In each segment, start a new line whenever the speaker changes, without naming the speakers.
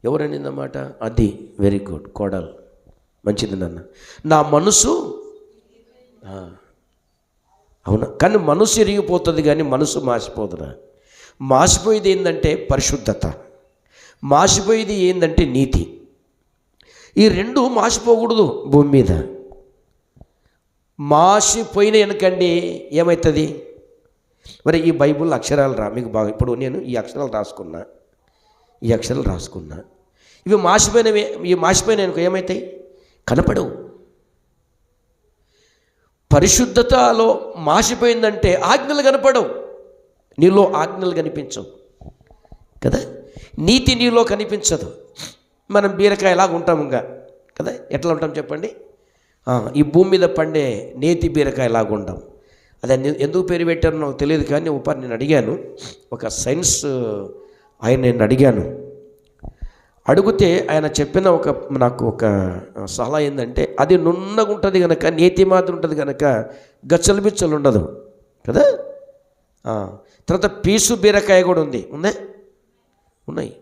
ఎవరనిందన్నమాట? అది very good, కోడలు మంచిది నాన్న. నా మనసు అవునా, కానీ మనసు ఇరిగిపోతుంది కానీ మనసు మాసిపోదురా. మాసిపోయేది ఏంటంటే పరిశుద్ధత, మాసిపోయేది ఏంటంటే నీతి. ఈ రెండు మాసిపోకూడదు భూమి మీద. మాసిపోయిన వెనకండి ఏమవుతుంది? మరి ఈ బైబుల్ అక్షరాలు మీకు బాగా, ఇప్పుడు నేను ఈ అక్షరాలు రాసుకున్నా, ఇవి మాసిపోయినవి. ఇవి మాసిపోయిన వెనుక ఏమవుతాయి? కనపడవు. పరిశుద్ధతలో మాసిపోయిందంటే ఆజ్ఞలు కనపడవు, నీలో ఆజ్ఞలు కనిపించవు కదా. నీతి నీలో కనిపించదు. మనం బీరకాయలాగా ఉంటాం ఇంకా కదా. ఎట్లా ఉంటాం చెప్పండి? ఈ భూమి మీద పండే నేతి బీరకాయలాగా ఉంటాం. అది ఎందుకు పేరు పెట్టారో నాకు తెలియదు, కానీ నేను అడిగాను, ఒక సైన్స్ ఆయన నేను అడిగాను. అడిగితే ఆయన చెప్పిన నాకు ఒక సలహా ఏంటంటే, అది నున్నగా ఉంటుంది కనుక, నేతి మాత్రం ఉంటుంది కనుక గచ్చలు బిచ్చలు ఉండదు కదా. తర్వాత పీసు బీరకాయ కూడా ఉన్నాయి,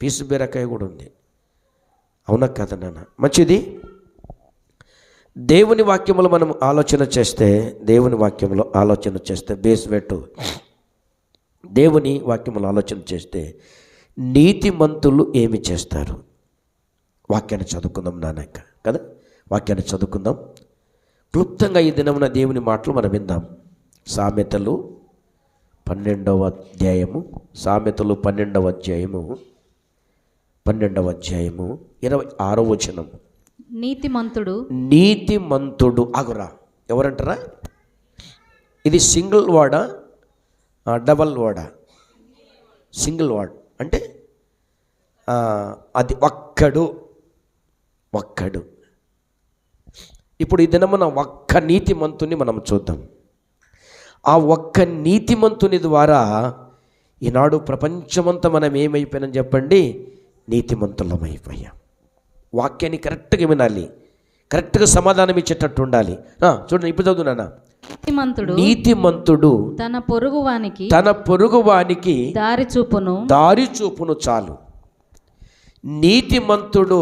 పీసు బీరకాయ కూడా ఉంది. అవునా కదా నాన్న? మంచిది. దేవుని వాక్యములో మనం ఆలోచన చేస్తే బేస్ పెట్టు. దేవుని వాక్యములు ఆలోచన చేస్తే నీతిమంతులు ఏమి చేస్తారు? వాక్యాన్ని చదువుకుందాం నాన్న కదా. వాక్యాన్ని చదువుకుందాం క్లుప్తంగా. ఈ దినమున దేవుని మాటలు మనం విందాం. సామెతలు 12వ అధ్యాయము 26వ వచనం. నీతిమంతుడు ఆగురా. ఎవరంటారా? ఇది సింగిల్ వర్డా, డబల్ వర్డా? సింగిల్ వర్డ్ అంటే అది ఒక్కడు. ఇప్పుడు ఈ దినమున ఒక్క నీతిమంతుని మనం చూద్దాం. ఆ ఒక్క నీతిమంతుని ద్వారా ఈనాడు ప్రపంచమంతా మనం ఏమైపోయినాం చెప్పండి? నీతిమంతులమైపోయాం. వాక్యాన్ని కరెక్ట్గా వినాలి, కరెక్ట్గా సమాధానం ఇచ్చేటట్టు ఉండాలి. చూడండి, ఇప్పుడు చదువునా. నీతిమంతుడు తన పొరుగువానికి దారి చూపును చాలు. నీతిమంతుడు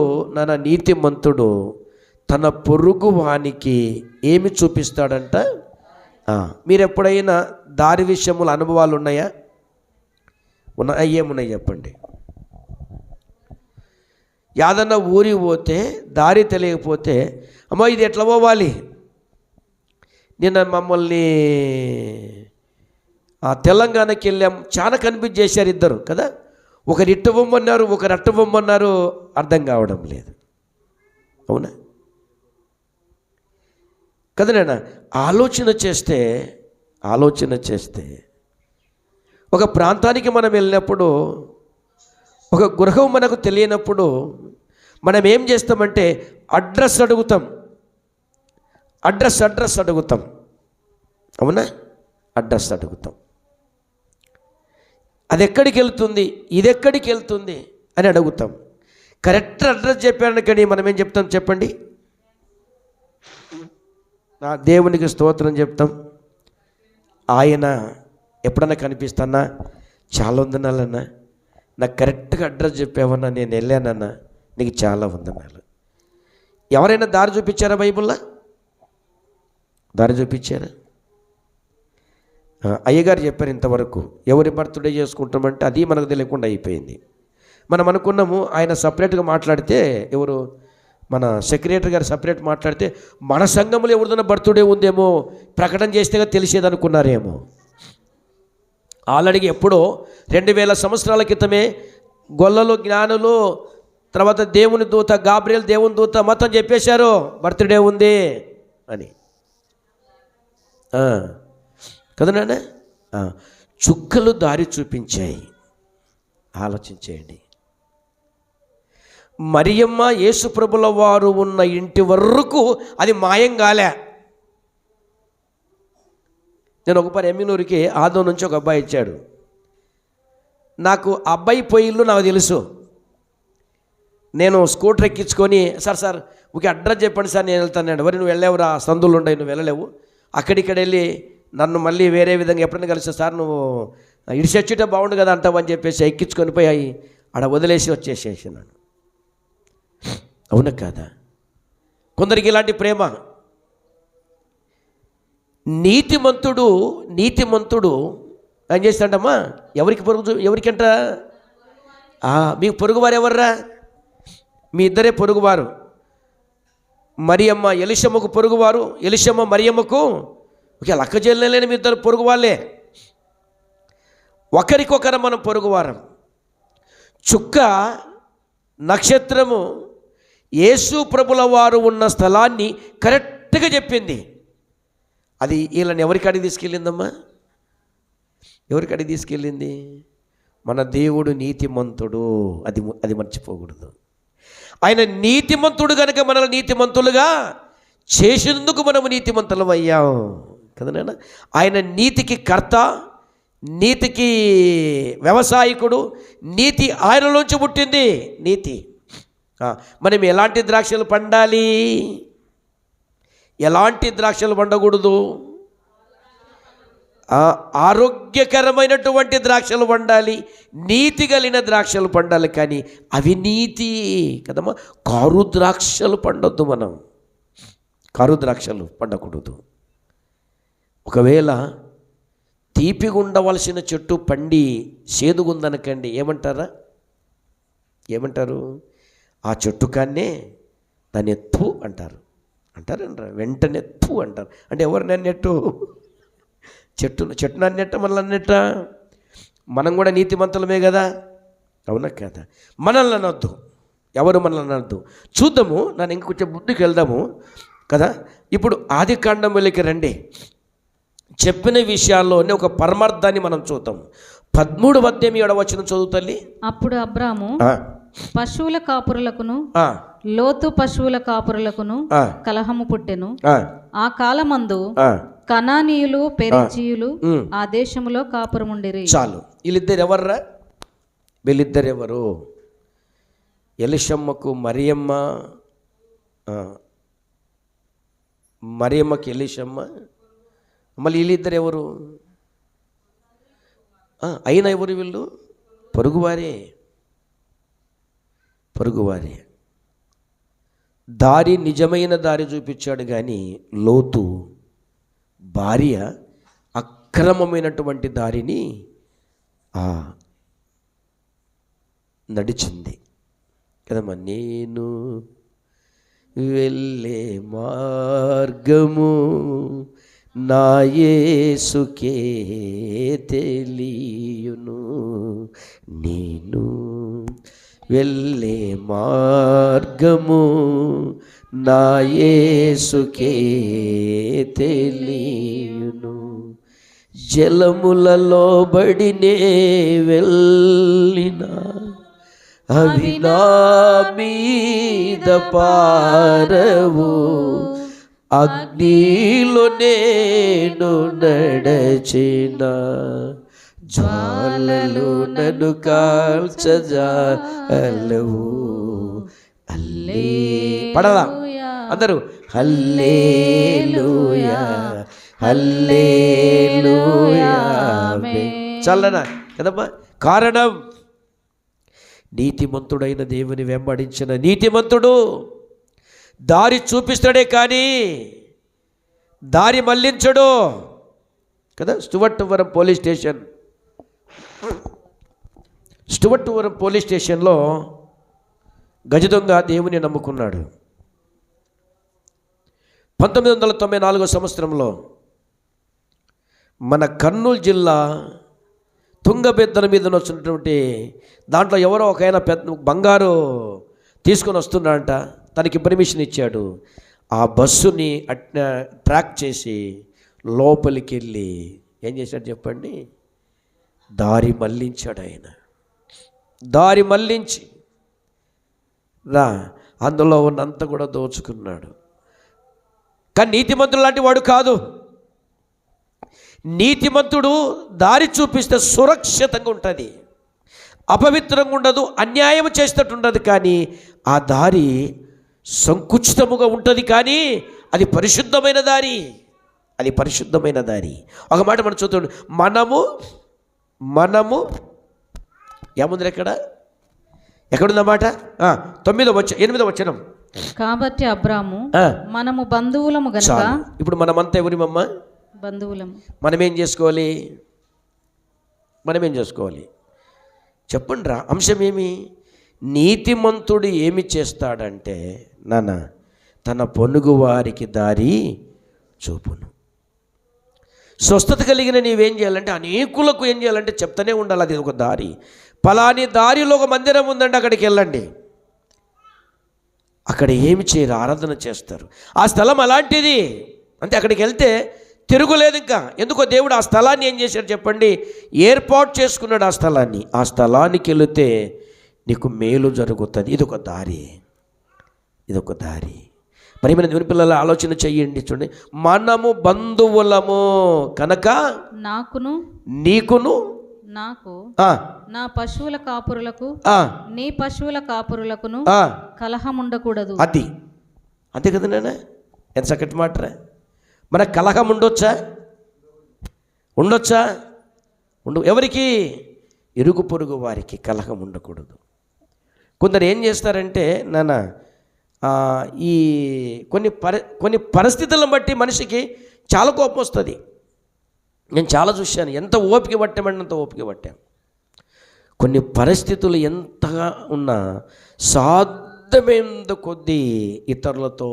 తన పొరుగువానికి ఏమి చూపిస్తాడంట? మీరు ఎప్పుడైనా దారి విషయముల అనుభవాలు ఉన్నాయా? ఏమున్నాయి చెప్పండి? యాదన్న ఊరి పోతే దారి తెలియకపోతే, అమ్మా ఇది ఎట్లా పోవాలి? నిన్న మమ్మల్ని తెలంగాణకి వెళ్ళాం, చాలా కన్ఫ్యూజ్ చేశారు ఇద్దరు కదా. ఒకరు ఇట్టు బొమ్మన్నారు, ఒకరు అట్టు బొమ్మన్నారు, అర్థం కావడం లేదు. అవునా కదా నాన్న? ఆలోచన చేస్తే ఒక ప్రాంతానికి మనం వెళ్ళినప్పుడు, ఒక గృహం మనకు తెలియనప్పుడు మనం ఏం చేస్తామంటే అడ్రస్ అడుగుతాం. అవునా? అడ్రస్ అడుగుతాం. అది ఎక్కడికి వెళ్తుంది, ఇది ఎక్కడికి వెళ్తుంది అని అడుగుతాం. కరెక్ట్ అడ్రస్ చెప్పాను కానీ మనం ఏం చెప్తాం చెప్పండి? నా దేవునికి స్తోత్రం చెప్తాం. ఆయన ఎప్పుడన్నా కనిపిస్తానా? చాలా వందనాలన్నా, నాకు కరెక్ట్గా అడ్రస్ చెప్పావన్నా, నేను వెళ్ళానన్నా, నీకు చాలా వందనాలు. ఎవరైనా దారి చూపించారా? బైబిల్లో దారి చూపించారా? అయ్యగారు చెప్పారు ఇంతవరకు. ఎవరి బర్త్డే చేసుకుంటామంటే అది మనకు తెలియకుండా అయిపోయింది. మనం అనుకున్నాము ఆయన సపరేట్గా మాట్లాడితే, ఎవరు మన సెక్రటరీ గారు సపరేట్ మాట్లాడితే, మన సంఘంలో ఎవరిదైనా బర్త్డే ఉందేమో ప్రకటన చేస్తేగా తెలిసేది అనుకున్నారేమో. ఆల్రెడీ ఎప్పుడో 2000 సంవత్సరాల క్రితమే గొల్లలు, జ్ఞానులు, తర్వాత దేవుని దూత గాబ్రియల్, దేవుని దూత మొత్తం చెప్పేశారు బర్త్డే ఉంది అని కదా నాన్న. చుక్కలు దారి చూపించాయి. ఆలోచించేయండి. మరియమ్మ యేసుప్రభుల వారు ఉన్న ఇంటి వరకు అది మాయం కాలే. నేను ఒకసారి ఎమ్మినూరికి ఆదో నుంచి ఒక అబ్బాయి ఇచ్చాడు. నాకు అబ్బాయి పొయ్యిళ్ళు నాకు తెలుసు. నేను స్కూటర్ ఎక్కించుకొని, సార్ ఒక అడ్రస్ చెప్పండి సార్, నేను వెళ్తాను. వరి నువ్వు వెళ్ళావురా, సందులు ఉండవు, నువ్వు వెళ్ళలేవు. అక్కడిక్కడ వెళ్ళి నన్ను మళ్ళీ వేరే విధంగా ఎప్పుడైనా కలిసి, సార్ నువ్వు ఇడిచి వచ్చేటే బాగుండు కదా అంటావు అని చెప్పేసి ఎక్కించుకొని పోయి ఆడ వదిలేసి వచ్చేసేసినాను. అవునా కాదా? కొందరికి ఇలాంటి ప్రేమ. నీతిమంతుడు ఏం చేస్తాడమ్మా? ఎవరికంట? మీకు పొరుగువారు ఎవర్రా? మీ ఇద్దరే పొరుగువారు. మరియమ్మ ఎలిషమ్మకు పొరుగువారు, ఎలిషమ్మ మరియమ్మకు ఒకే లక్క చెల్లెలేని మీ ఇద్దరు పొరుగు వాళ్ళే. ఒకరికొకరు మనం పొరుగువారం. చుక్క నక్షత్రము యేసు ప్రభుల వారు ఉన్న స్థలాన్ని కరెక్ట్గా చెప్పింది. అది వీళ్ళని ఎవరికాడికి తీసుకెళ్ళిందమ్మా? ఎవరికాడికి తీసుకెళ్ళింది? మన దేవుడు నీతిమంతుడు. అది మర్చిపోకూడదు. ఆయన నీతిమంతుడు కనుక మనల్ని నీతిమంతులుగా చేసినందుకు మనము నీతిమంతులం అయ్యాం కదా నాన్న. ఆయన నీతికి కర్త, నీతికి వ్యవసాయకుడు. నీతి ఆయనలోంచి పుట్టింది నీతి. మనం ఎలాంటి ద్రాక్షలు పండాలి? ఎలాంటి ద్రాక్షలు పండకూడదు? ఆరోగ్యకరమైనటువంటి ద్రాక్షలు పండాలి, నీతి కలిగిన ద్రాక్షలు పండాలి. కానీ అవి నీతి కదమ్మా. కారు ద్రాక్షలు పండొద్దు. మనం కారు ద్రాక్షలు పండకూడదు. ఒకవేళ తీపిగా ఉండవలసిన చెట్టు పండి సేదుగుందనకండి, ఏమంటారు? ఆ చెట్టు కాన్నే దాన్ని ఎత్తు అంటారంటారా? వెంటనే ఎత్తు అంటారు. అంటే ఎవరిని అన్నట్టు? చెట్టును అన్నట్ట, మనల్ని అన్నట్ట. మనం కూడా నీతిమంతులమే కదా, అవునా కదా? మనల్ని అనొద్దు, ఎవరు మనల్ని అనొద్దు. చూద్దాము, నన్ను ఇంకొంచెం ముందుకు వెళ్దాము కదా. ఇప్పుడు ఆదికాండంలోకి రండి. చెప్పిన విషయాల్లోనే ఒక పరమార్థాన్ని మనం చూద్దాం. 13:7 చదువు తల్లి.
అప్పుడు అబ్రాము పశువుల కాపురులకును లోతు పశువుల కాపురులకును కలహము పుట్టెను. ఆ కాలమందు కనానీయులు పెరిజీయులు ఆ దేశములో కాపురముండిరి.
చాలు. వీళ్ళిద్దరు ఎవర్రా? వీళ్ళిద్దరెవరు? ఎలిషమ్మకు మరియమ్మకి ఎలిషమ్మ. మళ్ళీ వీళ్ళిద్దరు ఎవరు? అయినా ఎవరు వీళ్ళు? పొరుగువారే. దారి, నిజమైన దారి చూపించాడు. కానీ లోతు భార్య అక్రమమైనటువంటి దారిని నడిచింది కదమ్మా. నేను వెళ్ళే మార్గము నా యేసుకే తెలియును, నేను వెళ్ళే మార్గము నా యేసుకే తెలియును. జలములలో బడినే వెళ్ళిన అవి నా మీద పారవు, అగ్నిలో నేను నడచిన జ్వాలలు నన్ను కాల్చజాలవు. పడదా అందరూ? హల్లెలూయా హల్లెలూయా. చల్లనా కదమ్మా. కారణం, నీతిమంతుడైన దేవుని వెంబడించిన నీతిమంతుడు దారి చూపిస్తాడే కానీ దారి మళ్లించడు కదా. స్టువర్ట్వరం పోలీస్ స్టేషన్లో గజదొంగ దేవుని నమ్ముకున్నాడు. 1994 సంవత్సరంలో మన కర్నూలు జిల్లా తుంగబెద్దల మీద వచ్చినటువంటి దాంట్లో ఎవరో ఒక ఆయన పెద్ద బంగారు తీసుకొని వస్తున్నాడంట. తనకి పర్మిషన్ ఇచ్చాడు. ఆ బస్సుని ట్రాక్ చేసి లోపలికి వెళ్ళి ఏం చేశాడు చెప్పండి? దారి మళ్లించాడు. ఆయన దారి మళ్లించి అందులో ఉన్నంత కూడా దోచుకున్నాడు. కానీ నీతిమంతుడు లాంటి వాడు కాదు. నీతిమంతుడు దారి చూపిస్తే సురక్షితంగా ఉంటుంది, అపవిత్రంగా ఉండదు, అన్యాయం చేసేటట్టు ఉండదు. కానీ ఆ దారి సంకుచితముగా ఉంటుంది. కానీ అది పరిశుద్ధమైన దారి. ఒక మాట మనం చూద్దాం. మనము ఏముంది ఎక్కడ? ఎక్కడుందన్నమాట 8వ వచనం.
కాబట్టి అబ్రాము మనము బంధువులము గనుక.
చాలు. ఇప్పుడు మనమంతా ఎవరిమమ్మ?
బంధువులము. మనమేం
చేసుకోవాలి చెప్పండి రా. అంశం ఏమి? నీతిమంతుడు ఏమి చేస్తాడంటే నాన్న తన పొనుగు వారికి దారి చూపును. స్వస్థత కలిగిన నీవేం చేయాలంటే అనేకులకు ఏం చేయాలంటే చెప్తానే ఉండాలి. అది ఒక దారి. పలాని దారిలో ఒక మందిరం ఉందండి, అక్కడికి వెళ్ళండి. అక్కడ ఏమి చేయరు, ఆరాధన చేస్తారు. ఆ స్థలం అలాంటిది, అంటే అక్కడికి వెళ్తే తిరుగులేదు ఇంకా. ఎందుకో దేవుడు ఆ స్థలాన్ని ఏం చేశాడు చెప్పండి? ఏర్పాటు చేసుకున్నాడు ఆ స్థలాన్ని. ఆ స్థలానికి వెళితే నీకు మేలు జరుగుతుంది. ఇదొక దారి. మరి మన దేవుని పిల్లల ఆలోచన చెయ్యండి. చూడండి, మనము బంధువులము కనుక నీకును
నాకు నా పశువుల కాపురులకు నీ పశువుల కాపురులకును కలహం ఉండకూడదు.
అది అంతే కదా నాన్న, ఎంత చక్కటి మాటరా. మన కలహం ఉండొచ్చా? ఎవరికి? ఇరుగు పొరుగు వారికి కలహం ఉండకూడదు. కొందరు ఏం చేస్తారంటే నాన్న, ఈ కొన్ని పరిస్థితులను బట్టి మనిషికి చాలా కోపం వస్తుంది. నేను చాలా చూశాను. ఎంత ఓపిక పట్టామంటే అంత ఓపిక పట్టాను. కొన్ని పరిస్థితులు ఎంతగా ఉన్నా సాధ్యమైనంత కొద్దీ ఇతరులతో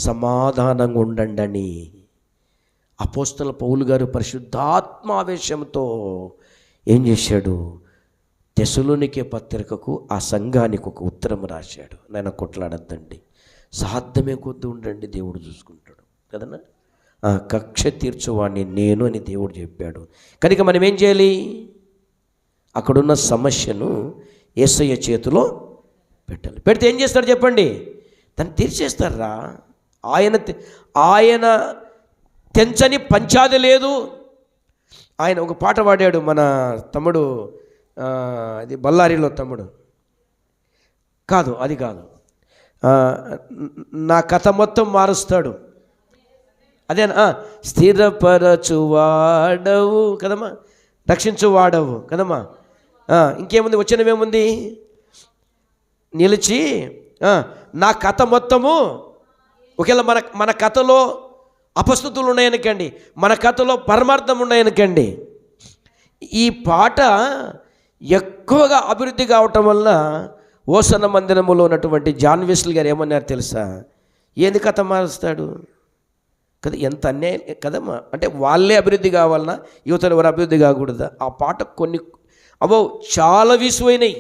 సమాధానంగా ఉండండి అని అపోస్తల పౌలు గారు పరిశుద్ధాత్మావేశంతో ఏం చేశాడు? తెస్సలోనికే పత్రికకు ఆ సంఘానికి ఒక ఉత్తరం రాశాడు. నాయన కొట్లాడద్దండి, సాధ్యమే కొద్ది ఉండండి, దేవుడు చూసుకుంటాడు కదన్నా. కక్ష తీర్చువాడిని నేను అని దేవుడు చెప్పాడు. కనుక మనం ఏం చేయాలి? అక్కడున్న సమస్యను యేసయ్య చేతిలో పెట్టాలి. పెడితే ఏం చేస్తాడు చెప్పండి? దాన్ని తీర్చేస్తారా. ఆయన తెంచని పంచాది లేదు. ఆయన ఒక పాట పాడాడు, మన తమ్ముడు, అది బళ్ళారిలో తమ్ముడు కాదు, అది కాదు, నా కథ మొత్తం మారుస్తాడు. అదేనా? స్థిరపరచువాడవు కదమ్మా, రక్షించువాడవు కదమ్మా. ఇంకేముంది? వచ్చినవేముంది? నిలిచి నా కథ మొత్తము. ఒకవేళ మన కథలో అపస్తుతులు ఉన్నాయనుకండి, మన కథలో పరమార్థం ఉన్నాయనుకండి, ఈ పాట ఎక్కువగా అభివృద్ధి కావటం వల్ల ఓసన్న మందిరములో ఉన్నటువంటి జాన్ వెస్లీ గారు ఏమన్నారు తెలుసా? ఏంది కథ మారుస్తాడు కదా, ఎంత అన్యాయం కదమ్మా. అంటే వాళ్ళే అభివృద్ధి కావాలన్నా యువతలు ఎవరు అభివృద్ధి కాకూడదా? ఆ పాట కొన్ని చాలా విసువైనవి.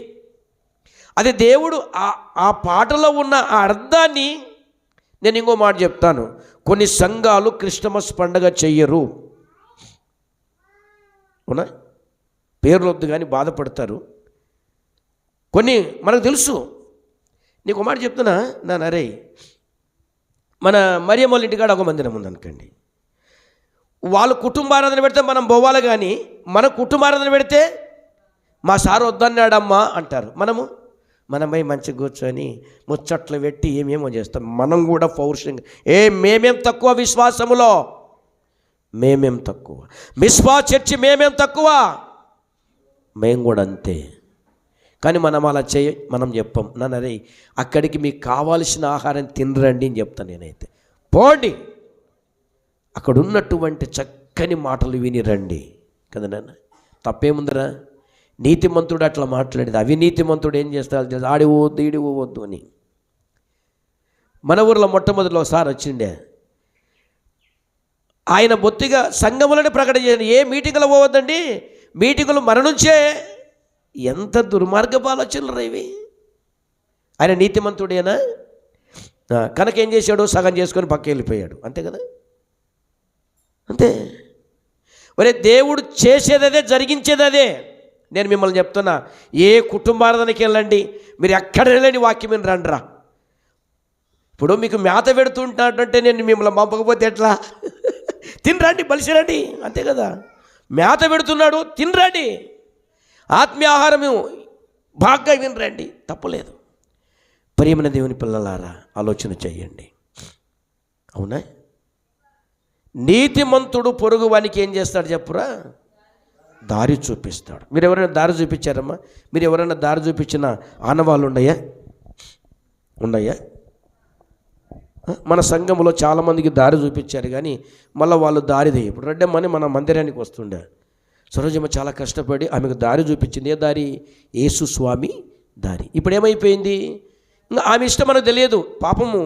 అదే దేవుడు ఆ పాటలో ఉన్న ఆ అర్థాన్ని నేను ఇంకో మాట చెప్తాను. కొన్ని సంఘాలు క్రిస్టమస్ పండగ చెయ్యరు, అవునా? పేర్లొద్దు కానీ బాధపడతారు. కొన్ని మనకు తెలుసు. నీకు ఒక మాట చెప్తున్నా నాన్న, అరే మన మరియమ్మ వాళ్ళ ఇంటికాడ ఒక మందిరం ఉందనుకోండి, వాళ్ళు కుటుంబారాధన పెడితే మనం పోవాలి, కానీ మన కుటుంబారాధన పెడితే మా సారు వద్దన్నాడమ్మా అంటారు. మనమై మంచిగా కూర్చొని ముచ్చట్లు పెట్టి ఏమేమో చేస్తాం. మనం కూడా పౌరుషంగా మేమేం తక్కువ విశ్వాసములో, మేమేం తక్కువ విశ్వాస చర్చి, మేమేం తక్కువ, మేము కూడా అంతే. కానీ మనం అలా మనం చెప్పం. నన్ను అరే అక్కడికి మీకు కావాల్సిన ఆహారం తినరండి అని చెప్తాను నేనైతే. పోండి, అక్కడ ఉన్నటువంటి చక్కని మాటలు విని రండి కదా నాన్న. తప్పేముందరా? నీతిమంతుడు అట్లా మాట్లాడేది. అవినీతిమంతుడు ఏం చేస్తాడు తెలుసు? ఆడిపోవద్దు ఈడిపోవద్దు అని. మన ఊరిలో మొట్టమొదటిలో ఒకసారి వచ్చిండే ఆయన బొత్తిగా సంఘములని ప్రకటన చేయండి. ఏ మీటింగ్లో పోవద్దండి, మీటింగులు మన నుంచే. ఎంత దుర్మార్గపు ఆలోచనలు ఇవి. ఆయన నీతిమంతుడేనా? కనుక ఏం చేశాడు? సగం చేసుకొని పక్క వెళ్ళిపోయాడు, అంతే కదా. అంతే. ఒరే దేవుడు చేసేది అదే, జరిగించేది అదే. నేను మిమ్మల్ని చెప్తున్నా, ఏ కుటుంబారాధనకి వెళ్ళండి, మీరు ఎక్కడ వెళ్ళండి, వాక్యం విని రండిరా. ఇప్పుడు మీకు మేత పెడుతుంటాడంటే నేను మిమ్మల్ని పంపకపోతే ఎట్లా? తినరండి, బలిసిరండి, అంతే కదా. మేత పెడుతున్నాడు, తినరండి. ఆత్మీయ ఆహారము బాగా వినరండి, తప్పులేదు. ప్రియమైన దేవుని పిల్లలారా, ఆలోచన చెయ్యండి. అవునా? నీతిమంతుడు పొరుగు వానికి ఏం చేస్తాడు చెప్పురా? దారి చూపిస్తాడు. మీరు ఎవరైనా దారి చూపించారమ్మా? మీరు ఎవరైనా దారి చూపించిన ఆనవాళ్ళు ఉన్నాయా? మన సంఘంలో చాలామందికి దారి చూపించారు, కానీ మళ్ళీ వాళ్ళు దారిదే. ఇప్పుడు రెడ్డమ్మని మన మందిరానికి వస్తుండే సరోజమ్మ చాలా కష్టపడి ఆమెకు దారి చూపించింది. ఏ దారి? యేసు స్వామి దారి. ఇప్పుడు ఏమైపోయింది? ఇంకా ఆమె ఇష్టం మనకు తెలియదు. పాపము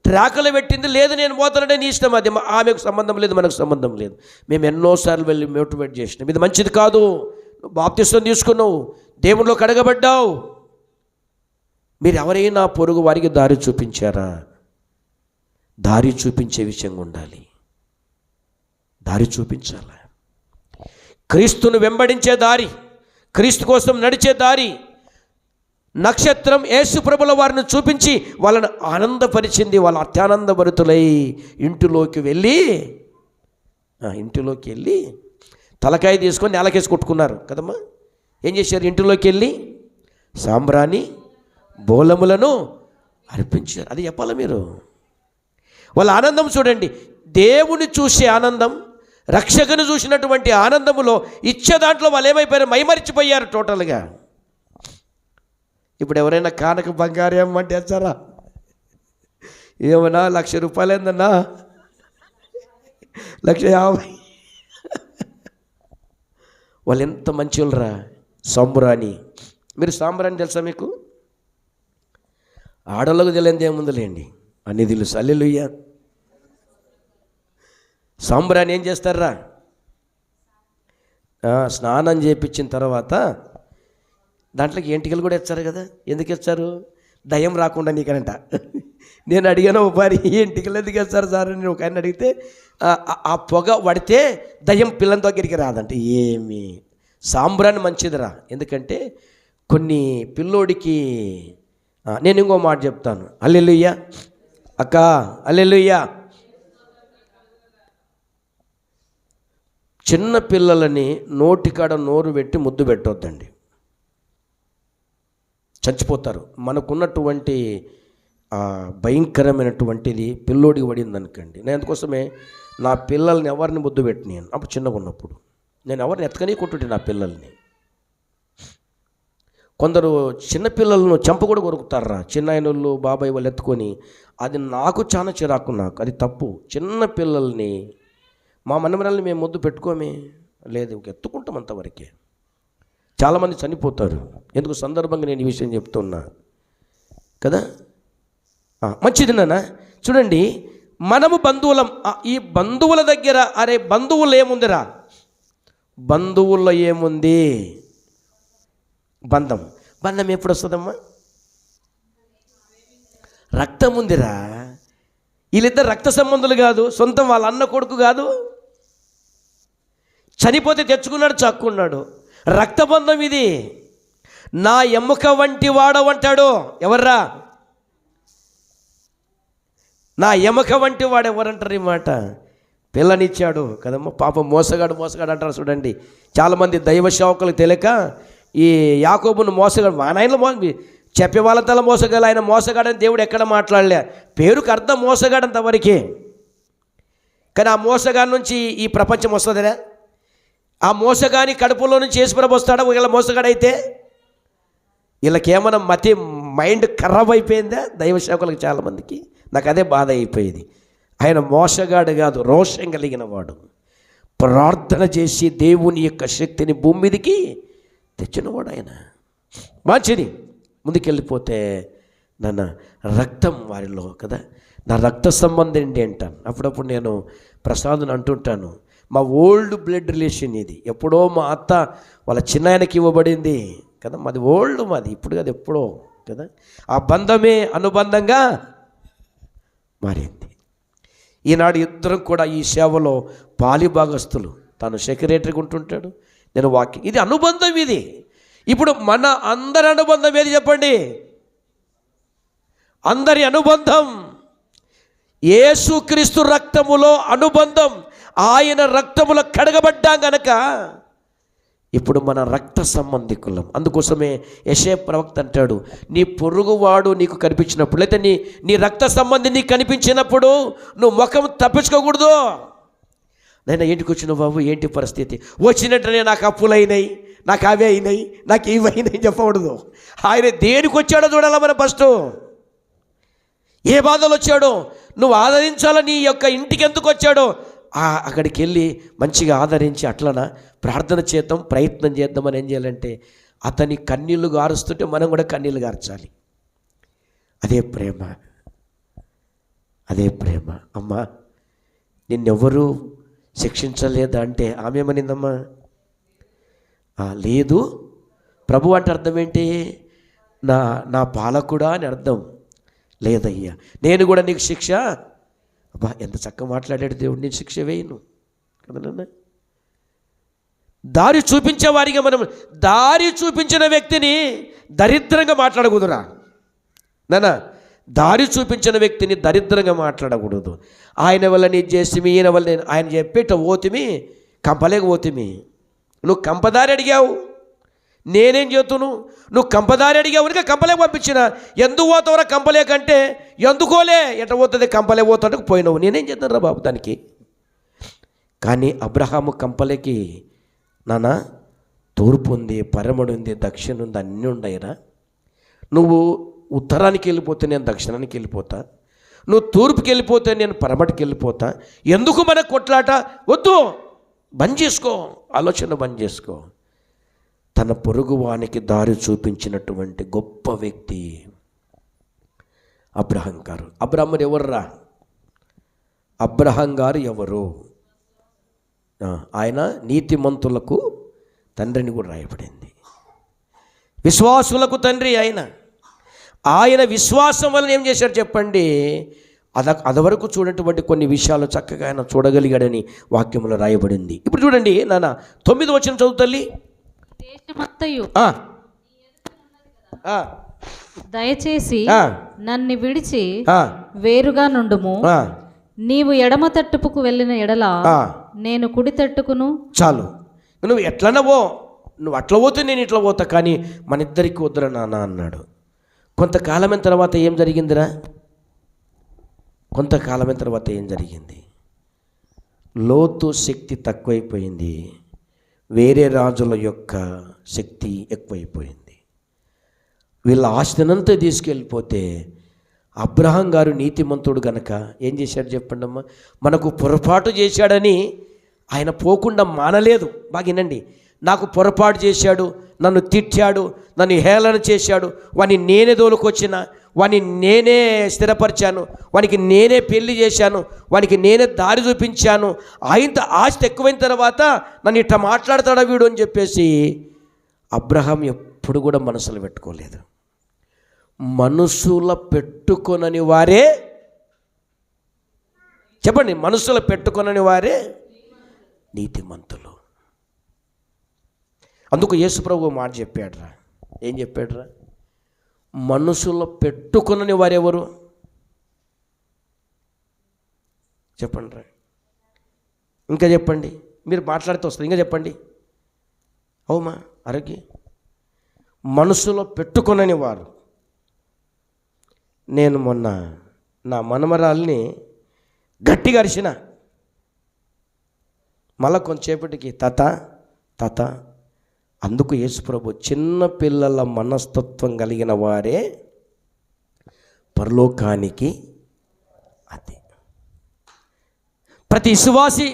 ట్రాకులు పెట్టింది, లేదు నేను పోతానంటే నీ ఇష్టం, అది ఆమెకు సంబంధం లేదు, మనకు సంబంధం లేదు. మేము ఎన్నోసార్లు వెళ్ళి మోటివేట్ చేసినాం, ఇది మంచిది కాదు, నువ్వు బాప్తిస్వం తీసుకున్నావు, దేవునిలో కడగబడ్డావు. మీరు ఎవరైనా పొరుగు వారికి దారి చూపించారా? దారి చూపించే విషయంగా ఉండాలి. దారి చూపించాలి. క్రీస్తును వెంబడించే దారి, క్రీస్తు కోసం నడిచే దారి. నక్షత్రం యేసు ప్రభుల వారిని చూపించి వాళ్ళని ఆనందపరిచింది. వాళ్ళ అత్యానందభరితులై ఇంటిలోకి వెళ్ళి తలకాయ తీసుకొని నేలకేసి కొట్టుకున్నారు కదమ్మా. ఏం చేశారు? ఇంటిలోకి వెళ్ళి సాంబ్రాణి బోలములను అర్పించారు. అది చెప్పాలి మీరు. వాళ్ళ ఆనందం చూడండి. దేవుని చూసే ఆనందం, రక్షకుని చూసినటువంటి ఆనందములో ఇచ్చే దాంట్లో వాళ్ళు ఏమైపోయారు? మైమరిచిపోయారు టోటల్గా. ఇప్పుడు ఎవరైనా కానక బంగారు ఏమంటే వేస్తారా? ఏమన్నా 1,00,000 రూపాయలు ఏందన్నా, 1,50,000. వాళ్ళు ఎంత మంచి వాళ్ళరా. సాంబ్రాణి, మీరు సాంబ్రాణి తెలుసా మీకు? ఆడోళ్ళకు తెలియదు ఏముందిలేండి, అన్నీ తెలుసు. హల్లెలూయా. సాంబ్రాణి ఏం చేస్తారా? స్నానం చేయించిన తర్వాత దాంట్లోకి ఎంటికలు కూడా ఇచ్చారు కదా. ఎందుకు ఇచ్చారు? దయ్యం రాకుండా నీకనంట. నేను అడిగాను ఒకసారి, ఎంటికలు ఎందుకు ఇస్తారు సార్ అని ఒక ఆయన అడిగితే, ఆ పొగ పడితే దయ్యం పిల్లల దగ్గరికి రాదంటే. ఏమి సాంబ్రాణి మంచిదిరా. ఎందుకంటే కొన్ని పిల్లోడికి, నేను ఇంకో మాట చెప్తాను. హల్లెలూయా అక్క, హల్లెలూయా. చిన్న పిల్లలని నోటికాడ నోరు పెట్టి ముద్దు పెట్టొద్దండి, చచ్చిపోతారు. మనకున్నటువంటి భయంకరమైనటువంటిది పిల్లోడికి పడింది అనుకోండి. నేను అందుకోసమే నా పిల్లల్ని ఎవరిని ముద్దు పెట్టినాను. అప్పుడు చిన్నగా ఉన్నప్పుడు నేను ఎవరిని ఎత్తకని కొట్టుంటే నా పిల్లల్ని. కొందరు చిన్నపిల్లలను చెంప కూడా కొరుకుతారా, చిన్నాయనోళ్ళు బాబాయ్ వాళ్ళు ఎత్తుకొని. అది నాకు చాలా చిరాకు, నాకు అది తప్పు. చిన్న పిల్లల్ని, మా మనమరాల్ని మేము ముద్దు పెట్టుకోమే, లేదు ఇంక ఎత్తుకుంటాం అంతవరకే. చాలామంది చనిపోతారు. ఎందుకు సందర్భంగా నేను ఈ విషయం చెప్తున్నా కదా. మంచిది నాన్న. చూడండి, మనము బంధువులం. ఈ బంధువుల దగ్గర, అరే బంధువులు ఏముందిరా? బంధువుల్లో ఏముంది? బంధం ఎప్పుడు వస్తుందమ్మా? రక్తం ఉందిరా. వీళ్ళిద్దరు రక్త సంబంధులు కాదు, సొంతం వాళ్ళ అన్న కొడుకు కాదు. చనిపోతే తెచ్చుకున్నాడు, చాక్కున్నాడు. రక్తబంధం ఇది. నా ఎముక వంటి వాడవంటాడు. ఎవర్రా? నా ఎముక వంటి వాడు. ఎవరంటారు ఈ మాట? పిల్లనిచ్చాడు కదమ్మా. పాపం మోసగాడు అంటారు చూడండి. చాలామంది దైవ సేవకులకు తెలియక ఈ యాకోబును మోసగాడు, మా నాయనలో చెప్పే వాళ్ళంతలా మోసగాడు, ఆయన మోసగాడని దేవుడు ఎక్కడ మాట్లాడలే. పేరుకు అర్థం మోసగాడంతవరకే. కానీ ఆ మోసగాడి నుంచి ఈ ప్రపంచం వస్తుందిరా. ఆ మోసగాని కడుపులో నుంచి యేసుప్రభు వస్తాడా? ఒకవేళ మోసగాడైతే వీళ్ళకేమైనా మైండ్ ఖరాబ్ అయిపోయిందా? దైవ సేవకులకు చాలామందికి. నాకు అదే బాధ అయిపోయేది. ఆయన మోసగాడు కాదు, రోషం కలిగిన వాడు. ప్రార్థన చేసి దేవుని యొక్క శక్తిని భూమి మీదకి తెచ్చినవాడు ఆయన. మంచిది. ముందుకెళ్ళిపోతే నాన్న రక్తం వారిలో కదా. నా రక్త సంబంధం ఏంటి అంటాను. అప్పుడప్పుడు నేను ప్రసాద్ని అంటుంటాను, మా ఓల్డ్ బ్లడ్ రిలేషన్ ఇది. ఎప్పుడో మా అత్త వాళ్ళ చిన్నాయనకి ఇవ్వబడింది కదా. మాది ఓల్డ్, మాది ఇప్పుడు కదా, ఎప్పుడో కదా. ఆ బంధమే అనుబంధంగా మారింది. ఈనాడు ఇద్దరం కూడా ఈ సేవలో పాలిభాగస్తులు. తాను సెక్రటరీగా ఉంటుంటాడు, నేను వాక్యం. ఇది అనుబంధం. ఇది ఇప్పుడు మన అందరి అనుబంధం ఏది చెప్పండి? అందరి అనుబంధం యేసుక్రీస్తు రక్తములో అనుబంధం. ఆయన రక్తములో కడగబడ్డాం గనక ఇప్పుడు మన రక్త సంబంధికులం. అందుకోసమే యెషయా ప్రవక్త అంటాడు, నీ పొరుగువాడు నీకు కనిపించినప్పుడు, లేదా నీ రక్త సంబంధి నీకు కనిపించినప్పుడు నువ్వు ముఖం తప్పించుకోకూడదు. నేను ఇంటికి వచ్చిన బాబు ఏంటి పరిస్థితి, వచ్చినట్టునే నాకు అప్పులు అయినాయి, నాకు అవే అయినాయి, నాకు ఇవి అయినాయి చెప్పకూడదు. ఆయన దేనికి వచ్చాడో చూడాలా మనం ఫస్ట్. ఏ బాధలు వచ్చాడో, నువ్వు ఆదరించాలని నీ యొక్క ఇంటికి ఎందుకు వచ్చాడో అక్కడికి వెళ్ళి మంచిగా ఆదరించి అట్లనా ప్రార్థన చేద్దాం, ప్రయత్నం చేద్దామని ఏం చేయాలంటే అతని కన్నీళ్లు గారుస్తుంటే మనం కూడా కన్నీళ్లు గార్చాలి. అదే ప్రేమ, అదే ప్రేమ. అమ్మా నిన్నెవరు శిక్షించలేదా అంటే ఆమె ఏమనిందమ్మా, లేదు ప్రభు అంటే అర్థం ఏంటి, నా పాలకుడా అని అర్థం. లేదయ్యా నేను కూడా నీకు శిక్ష, అబ్బా ఎంత చక్కగా మాట్లాడాడు దేవుడు, నేను శిక్ష వేయను కదన్నా. దారి చూపించేవారిగా మనం, దారి చూపించిన వ్యక్తిని దరిద్రంగా మాట్లాడకూడదురా నాన్న, దారి చూపించిన వ్యక్తిని దరిద్రంగా మాట్లాడకూడదు. ఆయన వల్ల నీ చేసి ఈయన వల్ల నేను, ఆయన చెప్పేట పోతిమి కంపలేక పోతిమి. నువ్వు కంపదారి అడిగావు, నేనేం చేతును, నువ్వు కంపదారి అడిగావు కనుక కంపలేక పంపించిన. ఎందుకు పోతావురా కంపలేకంటే, ఎందుకోలే ఎట్ట పోతుంది కంపలే పోతాడు పోయినావు, నేనేం చేద్దాను రా బాబు దానికి. కానీ అబ్రహాము కంపలేకి నాన్న తూర్పు ఉంది, పరమడు ఉంది, దక్షిణ ఉంది, అన్నీ ఉన్నాయిరా. నువ్వు ఉత్తరానికి వెళ్ళిపోతే నేను దక్షిణానికి వెళ్ళిపోతా, నువ్వు తూర్పుకి వెళ్ళిపోతే నేను పరమటికి వెళ్ళిపోతా. ఎందుకు మన కొట్లాట వద్దు, బంద్ చేసుకో, ఆలోచన బంద్ చేసుకో. తన పొరుగువానికి దారి చూపించినటువంటి గొప్ప వ్యక్తి అబ్రహాం గారు. అబ్రహాం ఎవర్రా, అబ్రహాం గారు ఎవరు, ఆయన నీతిమంతులకు తండ్రిని కూడా రాయబడింది, విశ్వాసులకు తండ్రి. ఆయన విశ్వాసం వలన ఏం చేశారు చెప్పండి, అదవరకు చూడటువంటి కొన్ని విషయాలు చక్కగా ఆయన చూడగలిగాడని వాక్యంలో రాయబడింది. ఇప్పుడు చూడండి నాన్న 9వ వచనం చదువు తల్లి.
దయచేసి నన్ను విడిచి వేరుగా నుండుము, నీవు ఎడమ తట్టుపుకు వెళ్ళిన ఎడల నేను కుడి తట్టుకును. చాలు, నువ్వు ఎట్లనవో, నువ్వు అట్లా పోతే నేను ఇట్లా పోతా, కానీ మన ఇద్దరికి వద్దురా నాన్న అన్నాడు. కొంతకాలమైన తర్వాత ఏం జరిగిందిరా, కొంతకాలమైన తర్వాత ఏం జరిగింది, లోతు శక్తి తక్కువైపోయింది, వేరే రాజుల యొక్క శక్తి ఎక్కువైపోయింది. వీళ్ళ ఆస్తినంతా తీసుకెళ్ళిపోతే అబ్రహాం గారు నీతిమంతుడు గనక ఏం చేశాడు చెప్పండి అమ్మా, మనకు పొరపాటు చేశాడని ఆయన పోకుండా మానలేదు. బాగా వినండి, నాకు పొరపాటు చేశాడు, నన్ను తిట్టాడు, నన్ను హేళన చేశాడు, వాని నేనే దోలుకొచ్చిన, వాని నేనే స్థిరపరిచాను, వానికి నేనే పెళ్లి చేశాను, వానికి నేనే దారి చూపించాను, ఆయనతో ఆస్తి ఎక్కువైన తర్వాత నన్ను ఇట్లా మాట్లాడతాడా వీడు అని చెప్పేసి అబ్రహాం ఎప్పుడు కూడా మనసులో పెట్టుకోలేదు. మనసులో పెట్టుకొనని వారే, చెప్పండి, మనసులో పెట్టుకొనని వారే నీతిమంతులు. అందుకు యేసుప్రభు మాట చెప్పాడురా, ఏం చెప్పాడురా, మనసులో పెట్టుకొనని వారెవరు చెప్పండి రా, ఇంకా చెప్పండి, మీరు మాట్లాడితే వస్తుంది, ఇంకా చెప్పండి. అవుమా ఆరోగ్య, మనసులో పెట్టుకొనని వారు. నేను మొన్న నా మనమరాల్ని గట్టిగా అరిచిన, మళ్ళా కొంచెంసేపటికి తాత. అందుకు యేసుప్రభు చిన్న పిల్లల మనస్తత్వం కలిగిన వారే పరలోకానికి, అది ప్రతి విశ్వాసి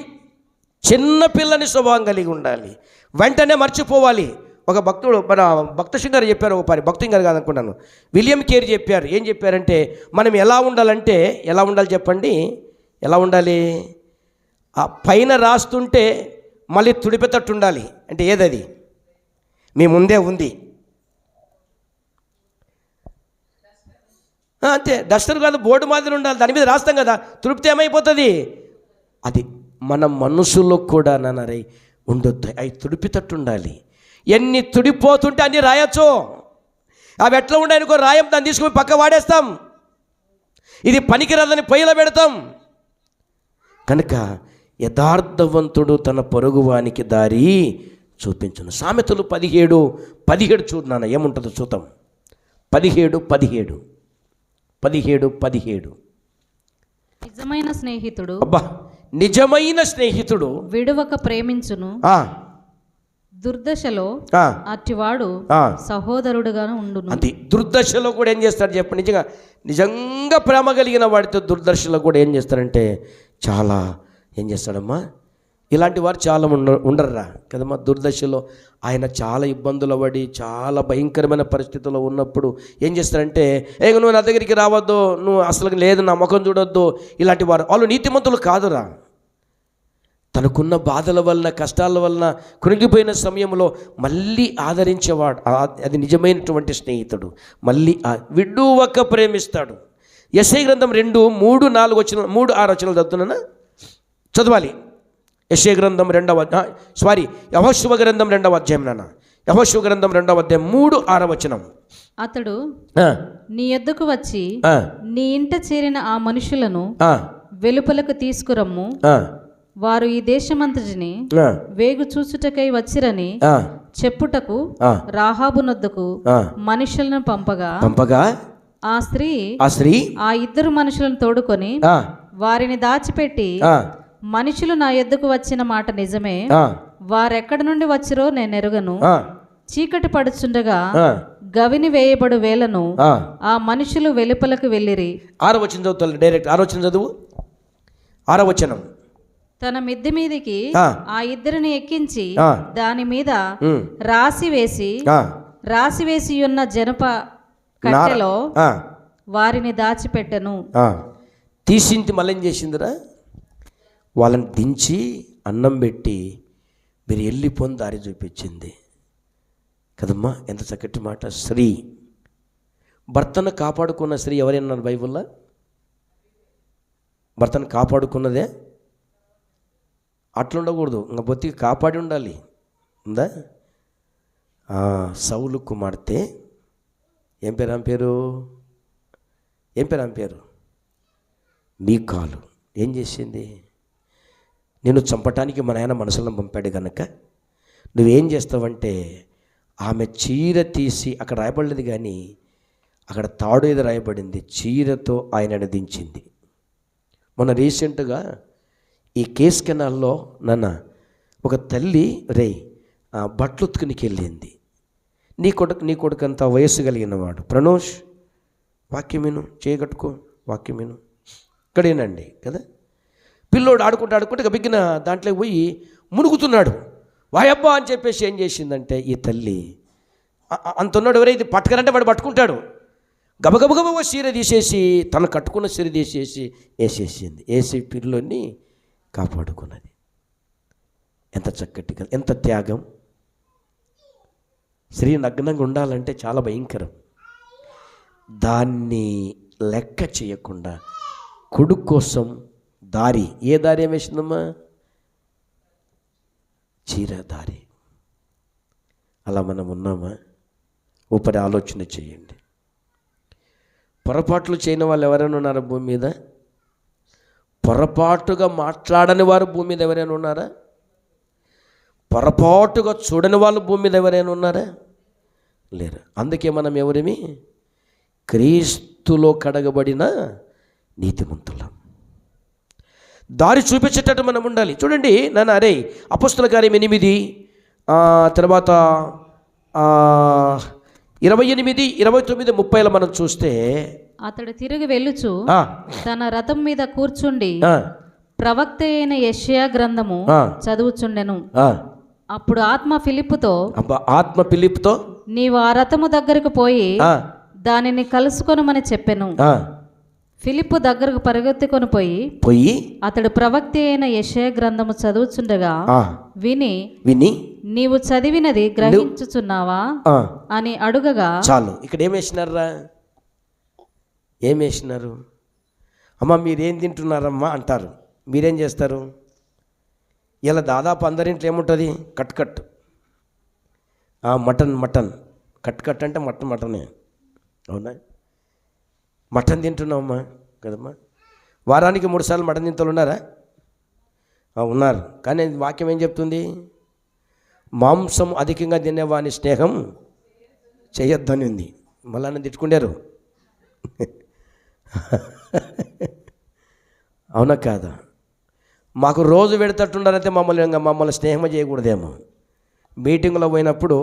చిన్న పిల్లని స్వభావం కలిగి ఉండాలి, వెంటనే మర్చిపోవాలి. ఒక భక్తుడు, మన భక్తసింగ్ గారు చెప్పారు, ఒక పరి భక్తింగ్ గారు కాదనుకున్నాను, విలియం కేర్ చెప్పారు. ఏం చెప్పారంటే మనం ఎలా ఉండాలంటే, ఎలా ఉండాలి చెప్పండి, ఎలా ఉండాలి, ఆ పైన రాస్తుంటే మళ్ళీ తుడిపెత్తట్టు ఉండాలి. అంటే ఏదది, మీ ముందే ఉంది అంతే, డస్టర్ కాదు, బోర్డు మాదిరి ఉండాలి, దాని మీద రాస్తాం కదా, తుడిపితే ఏమైపోతుంది. అది మన మనసులో కూడా నన్నరై ఉండొద్దు, అవి తుడిపితట్టు ఉండాలి. ఎన్ని తుడిపోతుంటే అన్నీ రాయొచ్చు, అవి ఎట్లా ఉండాయనుకో రాయం, దాన్ని తీసుకుని పక్క వాడేస్తాం, ఇది పనికిరాదని పొయ్యిలో పెడతాం. కనుక యథార్థవంతుడు తన పొరుగువానికి దారి చూపించును. సామెతలు 17:17 చూడు నాన్న, ఏముంటుందో చూద్దాం. 17:17 నిజమైన స్నేహితుడు,
అబ్బా నిజమైన స్నేహితుడు
విడువక ప్రేమించును,
ఆ,
దుర్దశలో
ఆ,
అట్టివాడు
ఆ.
సహోదరుడుగాను ఉండును.
అంతే. దుర్దశలో కూడా ఏం చేస్తాడు చెప్పండి? నిజంగా ప్రేమ కలిగిన వాడితో దుర్దశలో కూడా ఏం చేస్తారంటే చాలా ఏం చేస్తాడమ్మా? ఇలాంటి వారు చాలా ఉండర్రా కదమ్మా. దుర్దశలో ఆయన చాలా ఇబ్బందులు పడి చాలా భయంకరమైన పరిస్థితుల్లో ఉన్నప్పుడు ఏం చేస్తారంటే, నువ్వు నా దగ్గరికి రావద్దు, నువ్వు అసలు లేదు, నా ముఖం చూడొద్దు. ఇలాంటి వారు వాళ్ళు నీతిమంతులు కాదురా. తనకున్న బాధల వలన కష్టాల వలన కృంగిపోయిన సమయంలో మళ్ళీ ఆదరించేవాడు. అది నిజమైనటువంటి స్నేహితుడు. మళ్ళీ విడువక ప్రేమిస్తాడు. యెషయా గ్రంథం 2:3-4 చదువుతున్నానా? చదవాలి. యెషయా గ్రంథం యెహోషువ గ్రంథం 2వ అధ్యాయం నాన్న. యెహోషువ గ్రంథం 2వ అధ్యాయం 3-6
అతడు నీ యొద్దకు వచ్చి నీ ఇంట చేరిన ఆ మనుషులను వెలుపలకు తీసుకురమ్ము, వారు ఈ దేశమంతటిని వేగు చూచుటకై వచ్చిరని చెప్పుటకు రాహాబు నొద్దకు మనుషులను పంపగా ఆ స్త్రీ ఆ ఇద్దరు మనుషులను తోడుకొని వారిని దాచిపెట్టి, మనుషులు నా యొద్దకు వచ్చిన మాట నిజమే, వారెక్కడి నుండి వచ్చిరో నేను ఎరుగను. చీకటి పడుచుండగా గవిని వేయబడు వేళను ఆ మనుషులు వెలుపలకు వెళ్ళిరి.
6వ వచనం చదువుతాను డైరెక్ట్. 6వ వచనం చదువు. 6వ వచనం.
తన మిద్దె మీదికి ఆ ఇద్దరిని ఎక్కించి దాని మీద రాసివేసి ఉన్న జనప కట్టెలో వారిని దాచిపెట్టెను.
తీసింది మళ్ళీ ఏం చేసిందిరా? వాళ్ళని దించి అన్నం పెట్టి మీరు వెళ్ళిపోని దారి చూపించింది కదమ్మా. ఎంత చక్కటి మాట. స్త్రీ భర్తను కాపాడుకున్న స్త్రీ ఎవరైనా బైబిల్లో? భర్తను కాపాడుకున్నదే. అట్లా ఉండకూడదు, ఇంకా బొత్తికి కాపాడి ఉండాలి. ఉందా? సౌలు కుమార్తె ఏం పేరు మీకాలు ఏం చేసింది? నేను చంపటానికి మా నాయన మనసులను పంపాడు కనుక నువ్వేం చేస్తావంటే, ఆమె చీర తీసి, అక్కడ రాయబడలేదు కానీ అక్కడ తాడు ఏదో రాయబడింది, చీరతో ఆయనను దించింది. మొన్న రీసెంట్గా ఈ కేస్ కెనాల్లో ఒక తల్లి బట్టలు ఉతుకునికి వెళ్ళింది. నీ కొడుకు అంత వయస్సు కలిగిన వాడు. ప్రణోష్ వాక్యం విను, చేయగట్టుకో, వాక్యం విను. ఇక్కడేనండి కదా. పిల్లోడు ఆడుకుంటే బిగ్గిన దాంట్లో పోయి మునుగుతున్నాడు. వాయబ్బా అని చెప్పేసి ఏం చేసిందంటే, ఈ తల్లి అంతున్నాడు ఎవరైతే పట్టుకరంటే వాడు పట్టుకుంటాడు. గబగబగబ చీర తీసేసి, తను కట్టుకున్న చీర తీసేసి వేసేసింది. వేసి పిల్లోని కాపాడుకున్నది. ఎంత చక్కటి, ఎంత త్యాగం. స్త్రీ నగ్నంగా ఉండాలంటే చాలా భయంకరం. దాన్ని లెక్క చేయకుండా కొడుకు కోసం దారి, ఏ దారి వేసిందమ్మా? చీర దారి. అలా మనం ఉన్నామా? ఊపరి ఆలోచన చేయండి. పొరపాట్లు చేయని వాళ్ళు ఎవరైనా ఉన్నారా భూమి మీద? పొరపాటుగా మాట్లాడని వారు భూమి మీద ఎవరైనా ఉన్నారా? పొరపాటుగా చూడని వాళ్ళు భూమి మీద ఎవరైనా ఉన్నారా? లేరు. అందుకే మనం ఎవరిమి? క్రీస్తులో కడగబడిన నీతిమంతులం. దారి చూపించేటట్టు మనం ఉండాలి. చూడండి అపోస్తల కార్యం 8 తర్వాత 28, 29, 30 మనం చూస్తే,
అతడు తిరిగి వెళ్ళుచు తన రథం మీద కూర్చుండి ప్రవక్త అయిన యెషయా గ్రంథము చదువుచుండెను. అప్పుడు ఆత్మ ఫిలిప్పుతో నీవు ఆ రథము దగ్గరకు పోయి దానిని కలుసుకొనమని చెప్పెను. ఫిలిప్పు దగ్గరకు పరిగెత్తుకొని పోయి అతడు ప్రవక్త అయిన యెషయా గ్రంథము చదువుచుండగా విని నీవు చదివినది గ్రహించుచున్నావా అని అడుగగా,
చాలు. ఇక్కడ ఏం వేసినారు? అమ్మ మీరేం తింటున్నారమ్మా అంటారు. మీరేం చేస్తారు? ఇలా దాదాపు అందరింట్లో ఏముంటుంది? కట్ మటన్ కట్ అంటే మటనే. అవునా? మటన్ తింటున్నామమ్మా కదమ్మా. వారానికి 3 సార్లు మటన్ తింటూ ఉన్నారా? ఉన్నారు. కానీ వాక్యం ఏం చెప్తుంది? మాంసం అధికంగా తినేవాని స్నేహం చేయొద్దని ఉంది. మళ్ళీ నన్ను తిట్టుకుంటారు. అవునా కాదా?
మాకు రోజు పెడతట్టుండారంటే మమ్మల్ని స్నేహం చేయకూడదేమో. మీటింగ్లో పోయినప్పుడు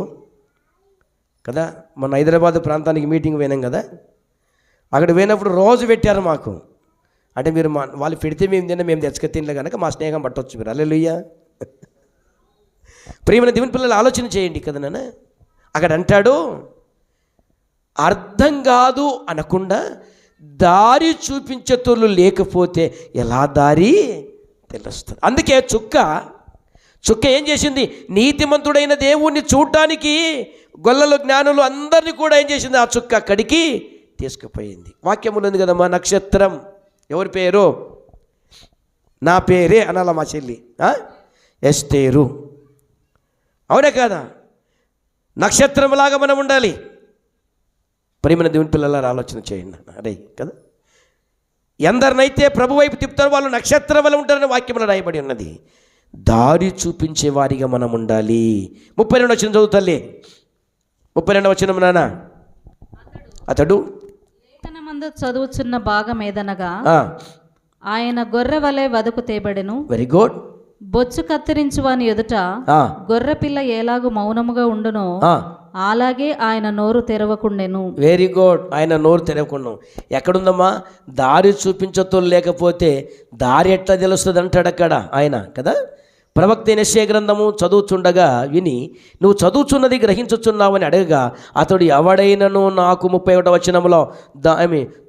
కదా, మన హైదరాబాద్ ప్రాంతానికి మీటింగ్ పోయినాం కదా, అక్కడ పోయినప్పుడు రోజు పెట్టారు మాకు. అంటే మీరు వాళ్ళు పెడితే మేము తెచ్చుక తినలే కనుక మా స్నేహం పట్టవచ్చు మీరు. హల్లెలూయా. ప్రియమైన దేవుని పిల్లలు ఆలోచన చేయండి కదా నాన్న. అక్కడ అంటాడు, అర్థం కాదు అనకుండా దారి చూపించేతోళ్ళు లేకపోతే ఎలా దారి తెలుస్తుంది. అందుకే చుక్క ఏం చేసింది, నీతిమంతుడైన దేవుణ్ణి చూడటానికి గొల్లలు జ్ఞానులు అందరినీ కూడా ఏం చేసింది, ఆ చుక్క అక్కడికి తీసుకుపోయింది. వాక్యములు ఉంది కదమ్మా, నక్షత్రం ఎవరి పేరు, నా పేరే అనాల మా చెల్లి ఎస్తేరు, అవునే కాదా? నక్షత్రంలాగా మనం ఉండాలి. ప్రియమైన దేవుని పిల్లలారా ఆలోచన చేయండి అరే కదా. ఎందరినైతే ప్రభు వైపు తిప్పుతారో వాళ్ళు నక్షత్రం వల్ల ఉంటారని వాక్యంలో రాయబడి ఉన్నది. దారి చూపించే వారిగా మనం ఉండాలి. 32 వచనం చదువుతలే. 32 వచనం నాన్న. అతడు
లేఖనమందు చదువుచున్న భాగం ఏదనగా, ఆయన గొర్రె వలె వదకు తేబడెను.
Very good.
బొచ్చు కత్తిరించు వాని ఎదుట గొర్రె పిల్ల ఎలాగూ మౌనముగా ఉండునో అలాగే ఆయన నోరు తెరవకుండెను.
Very good. ఆయన నోరు తెరవకుండా. ఎక్కడుందమ్మా? దారి చూపించతో లేకపోతే దారి ఎట్లా తెలుస్తుంది అంటాడు అక్కడ ఆయన కదా. ప్రవక్త యెషయా గ్రంథము చదువుచుండగా విని, నువ్వు చదువుచున్నది గ్రహించుచున్నావని అడగగా, అతడు ఎవడైనను నాకు 31వ వచనంలో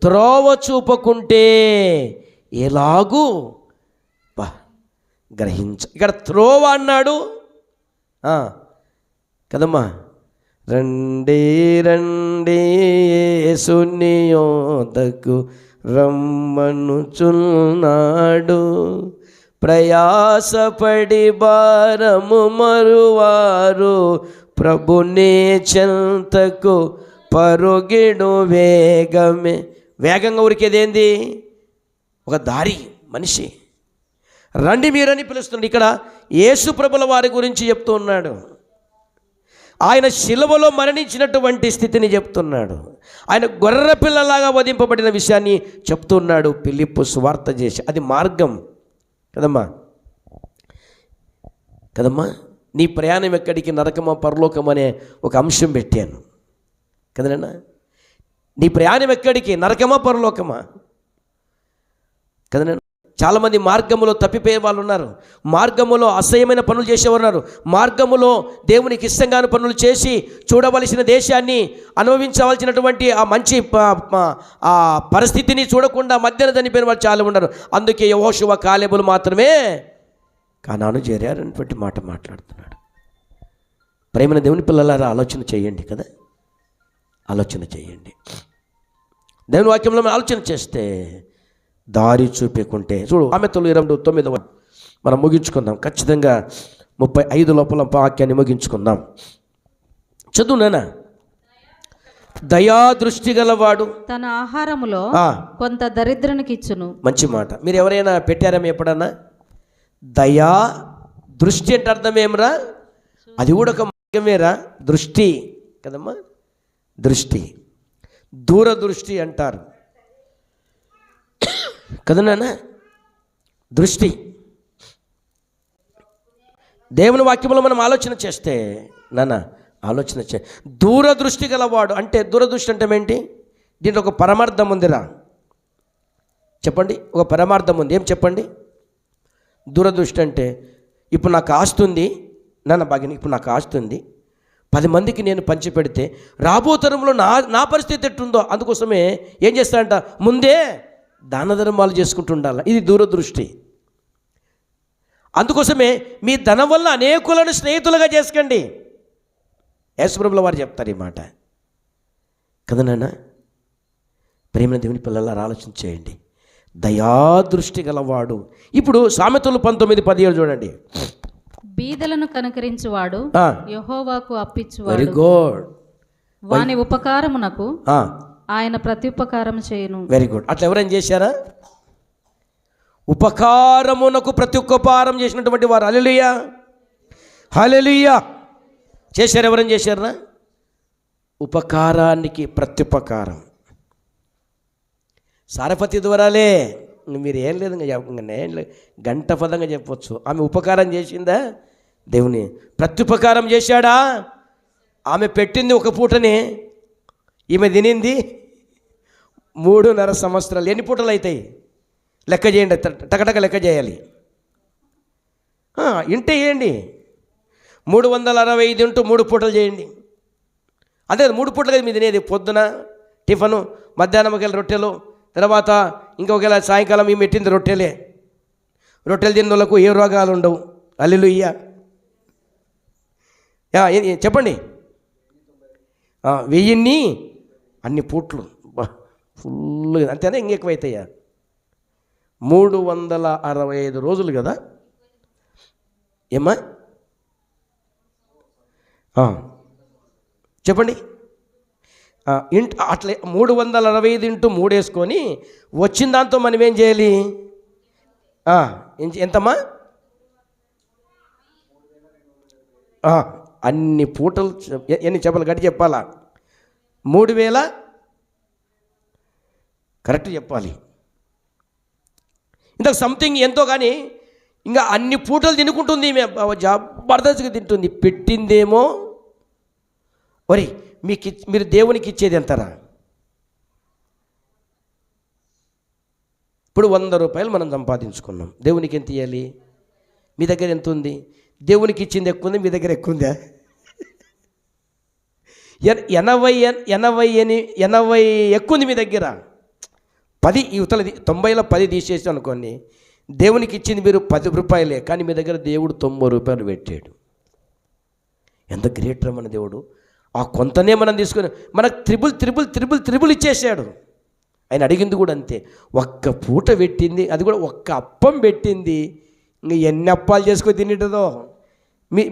త్రోవ చూపకుంటే ఎలాగూ ఇక్కడ త్రోవ అన్నాడు కదమ్మా. రండి యేసుని యొద్దకు రమ్మనుచున్నాడు, ప్రయాసపడి భారము మరువారు ప్రభుని చెంతకు పరుగిడు వేగంగా ఉరికేదేంది? ఒక దారి, మనిషి. రండి మీరని పిలుస్తున్నాడు. ఇక్కడ యేసు ప్రభుల వారి గురించి చెప్తూ ఉన్నాడు. ఆయన శిలువలో మరణించినటువంటి స్థితిని చెప్తున్నాడు. ఆయన గొర్రె పిల్లలాగా వధింపబడిన విషయాన్ని చెప్తున్నాడు ఫిలిప్పు సువార్త చేసి. అది మార్గం కదమ్మా. నీ ప్రయాణం ఎక్కడికి, నరకమా పరలోకం అనే ఒక అంశం పెట్టాను కదన్నా. నీ ప్రయాణం ఎక్కడికి, నరకమా పరలోకమా కదన్నా. చాలామంది మార్గములో తప్పిపోయే వాళ్ళు ఉన్నారు. మార్గములో అసహ్యమైన పనులు చేసేవారు ఉన్నారు. మార్గములో దేవునికి ఇష్టంగాని పనులు చేసి చూడవలసిన దేశాన్ని, అనుభవించవలసినటువంటి ఆ మంచి ఆ పరిస్థితిని చూడకుండా మధ్యన చనిపోయిన వాళ్ళు చాలా ఉన్నారు. అందుకే యెహోషువ కాలేబులు మాత్రమే కానాను చేరారనేటువంటి మాట మాట్లాడుతున్నాడు. ప్రేమైన దేవుని పిల్లలారా ఆలోచన చేయండి కదా, ఆలోచన చేయండి. దేవుని వాక్యంలో ఆలోచన చేస్తే దారి చూపించుకుంటే చూడు. సామెతలు 29 మనం ముగించుకుందాం. ఖచ్చితంగా 35 లోపల వాక్యాన్ని ముగించుకుందాం. చదువు నాన్న. దయా దృష్టి గలవాడు
తన ఆహారములో కొంత దరిద్రునికి ఇచ్చును.
మంచి మాట. మీరు ఎవరైనా పెట్టారేమో ఎప్పుడన్నా? దయా దృష్టి అంటే అర్థం ఏమరా? అది కూడా ఒక మార్గమేరా, దృష్టి కదమ్మా. దృష్టి, దూరదృష్టి అంటారు కదా నాన్న. దృష్టి. దేవుని వాక్యంలో మనం ఆలోచన చేస్తే నాన్న, ఆలోచన దూరదృష్టి గలవాడు అంటే, దూరదృష్టి అంటే ఏంటి? దీంట్లో ఒక పరమార్థం ఉందిరా, చెప్పండి. ఒక పరమార్థం ఉంది. ఏం చెప్పండి? దూరదృష్టి అంటే, ఇప్పుడు నాకు ఆస్తుంది నాన్న బాగిని, ఇప్పుడు నాకు ఆస్తుంది 10 మందికి నేను పంచిపెడితే రాబో తరంలో నా పరిస్థితి ఎట్టుందో, అందుకోసమే ఏం చేస్తాడంట, ముందే దాన ధర్మాలు చేసుకుంటూ ఉండాలి. ఇది దూరదృష్టి. అందుకోసమే మీ ధనం వల్ల అనేకులను స్నేహితులుగా చేసుకోండి. యేసుప్రభుల వారు చెప్తారు ఈ మాట కదా నాన్న. ప్రేమ దేవుని పిల్లల ఆలోచన చేయండి. దయాదృష్టి గలవాడు. ఇప్పుడు సామెతలు 19:17 చూడండి.
బీదలను కనుకరించువాడు యెహోవాకు అప్పిచ్చువాడు.
Very good.
వాని ఉపకారమునకు ఆయన ప్రత్యుపకారం చేయును.
Very good. అట్లా ఎవరైనా చేశారా? ఉపకారమునకు ప్రత్యుపకారం చేసినటువంటి వారు. హల్లెలూయా, హల్లెలూయా. చేశారు. ఎవరైనా చేశారా? ఉపకారానికి ప్రత్యుపకారం. సారపతి ద్వారాలే మీరు ఏం లేదు గంట పదంగా చెప్పొచ్చు. ఆమె ఉపకారం చేసిందా? దేవుని ప్రత్యుపకారం చేశాడా? ఆమె పెట్టింది ఒక పూటనే, ఈమె తినింది 3.5 సంవత్సరాలు. ఎన్ని పూటలు అవుతాయి? లెక్క చేయండి, టకటక లెక్క చేయాలి. ఇంటే చేయండి, 365 ఇంటూ 3 పూటలు చేయండి. అదే 3 పూటలు కదా మీరు తినేది. పొద్దున టిఫను, మధ్యాహ్నం ఒకవేళ రొట్టెలు, తర్వాత ఇంకొకవేళ సాయంకాలం మేము పెట్టింది రొట్టెలే. రొట్టెలు తిన్న వాళ్ళకు ఏ రోగాలు ఉండవు. హల్లెలూయా. చెప్పండి. 1000 అన్ని పూట్లు ఫుల్, అంతేనా? ఇంకెక్కువ అవుతాయా? 365 రోజులు కదా. ఏమ్మా చెప్పండి. అట్లే 365 ఇంటూ 3 వేసుకొని వచ్చిన దాంతో మనం ఏం చేయాలి? ఎంతమ్మా? అన్ని పూటలు ఎన్ని చెప్పాలి? గట్టి చెప్పాలా? 3000 కరెక్ట్ చెప్పాలి. ఇంతకు సంథింగ్ ఎంతో, కానీ ఇంకా అన్ని పూటలు తినుకుంటుంది. జబర్దస్త్గా తింటుంది. పెట్టిందేమో వరి. మీరు దేవునికి ఇచ్చేది ఎంతరా? ఇప్పుడు 100 రూపాయలు మనం సంపాదించుకున్నాం. దేవునికి ఎంత ఇవ్వాలి? మీ దగ్గర ఎంత ఉంది? దేవునికి ఇచ్చింది ఎక్కువ ఉంది, మీ దగ్గర ఎక్కువ ఉందా? 80 ఎక్కువ ఉంది మీ దగ్గర. 10 ఇవతలది 90లో 10 తీసేసి అనుకోండి, దేవునికి ఇచ్చింది మీరు 10 రూపాయలే, కానీ మీ దగ్గర దేవుడు 90 రూపాయలు పెట్టాడు. ఎంత గ్రేట్ రా మన దేవుడు. ఆ కొంతనే మనం తీసుకొని మనకు త్రిబుల్ ఇచ్చేసాడు. ఆయన అడిగింది కూడా అంతే. ఒక్క పూట పెట్టింది, అది కూడా ఒక్క అప్పం పెట్టింది. ఇంక ఎన్ని అప్పాలు చేసుకొని తినేటదో.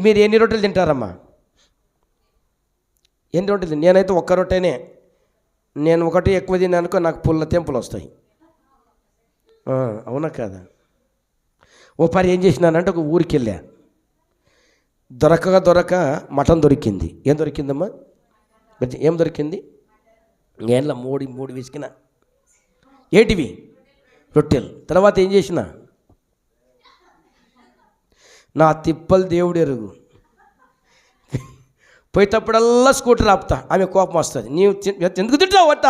మీరు ఎన్ని రొట్టెలు తింటారమ్మా? ఎన్ని రొట్టెలు? నేనైతే ఒక్క రొట్టెనే. నేను ఒకటి ఎక్కువ తిన్నానుకో నాకు పుల్ల తెంపులు వస్తాయి. అవునా కాదా? ఓ పరి ఏం చేసినానంటే ఒక ఊరికి వెళ్ళా. దొరక మటన్ దొరికింది. ఏం దొరికిందమ్మా? ఏం దొరికింది? ఏళ్ళ 3 విసికిన. ఏంటివి? రొట్టెలు. తర్వాత ఏం చేసిన? నా తిప్పలు దేవుడు ఎరుగు. పోయేటప్పుడల్లా స్కూటర్ ఆపుతా. ఆమె కోపం వస్తుంది. నీవు ఎందుకు తింటావు వంట?